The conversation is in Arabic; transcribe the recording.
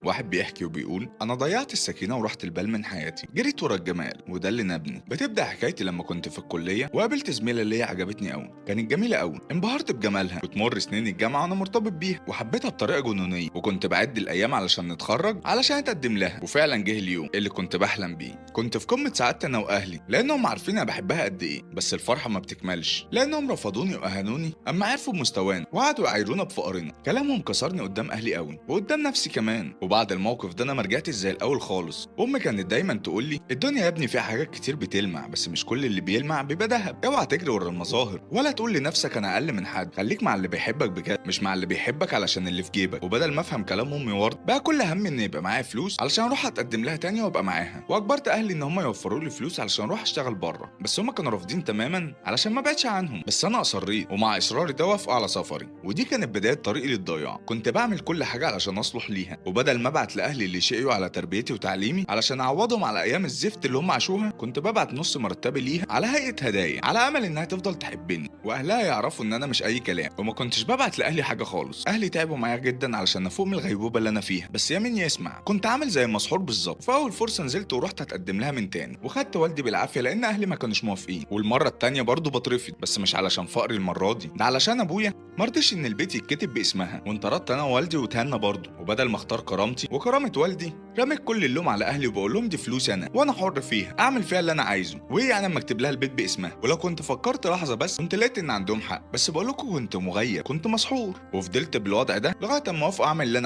واحد بيحكي وبيقول: أنا ضيعت السكينة ورحت البال من حياتي، جريت ورا الجمال وده اللي نابني. بتبدأ حكايتي لما كنت في الكلية وقابلت زميلة ليا عجبتني أوي، كانت جميلة أوي، انبهرت بجمالها وتمر سنين الجامعة وأنا مرتبط بيها وحبيتها بطريقة جنونية، وكنت بعد الأيام علشان نتخرج علشان أتقدم لها. وفعلا جه اليوم اللي كنت بحلم بيه، كنت في قمة سعادتي أنا وأهلي لأنهم عارفين أنا بحبها قد إيه، بس الفرحة ما بتكملش لأنهم رفضوني وأهانوني أما عرفوا بمستوانا وقعدوا يعايرونا بفقرنا. كلامهم كسرني قدام أهلي أوي وقدام نفسي كمان. وبعد الموقف ده انا ما رجعتش زي الاول خالص. امي كانت دايما تقول لي: الدنيا يا ابني فيها حاجات كتير بتلمع، بس مش كل اللي بيلمع بيبقى دهب. اوعى تجري ورا المظاهر ولا تقول لنفسك انا اقل من حد، خليك مع اللي بيحبك بجد مش مع اللي بيحبك علشان اللي في جيبك. وبدل ما افهم كلام امي ورد بقى كل هم ان يبقى معايا فلوس علشان اروح اتقدم لها تاني وابقى معاها. واجبرت اهلي ان هم يوفروا لي فلوس علشان اروح اشتغل بره، بس هم كانوا رافضين تماما علشان ما بعدش عنهم. بس انا اصريت ومع اصراري ده وافقوا على سفري، ودي كانت بدايه طريقي للضياع. كنت بعمل كل حاجه علشان اصلح ليها، وبدل ما ابعت لاهلي اللي شقيوا على تربيتي وتعليمي علشان اعوضهم على ايام الزفت اللي هم عاشوها، كنت ببعت نص مرتبي ليها على هيئه هدايا على امل انها تفضل تحبني واهلها يعرفوا ان انا مش اي كلام. وما كنتش ببعت لاهلي حاجه خالص. اهلي تعبوا معايا جدا علشان افوق من الغيبوبه اللي انا فيها، بس يا مين يسمع، كنت عامل زي المسحور بالظبط. فاول فرصه نزلت ورحت اتقدم لها من تاني، وخدت والدي بالعافيه لان اهلي ما كانوش موافقين. والمره التانيه برضه بترفض، بس مش علشان فقري المره دي، ده علشان ابويا مرضيش ان البيت يتكتب باسمها. وانطردت انا ووالدي وتهنا برضه. وبدل ما اختار كرامتي وكرامه والدي، رميت كل اللوم على اهلي وبقول لهم دي فلوس انا وانا حر فيها اعمل فيها اللي انا عايزه، وايه يعني اما اكتب لها البيت باسمها. ولو كنت فكرت لحظه بس كنت لقيت ان عندهم حق، بس بقول لكم كنت مغيب، كنت مسحور. وفضلت بالوضع ده لغايه اما وافقوا اعمل اللي انا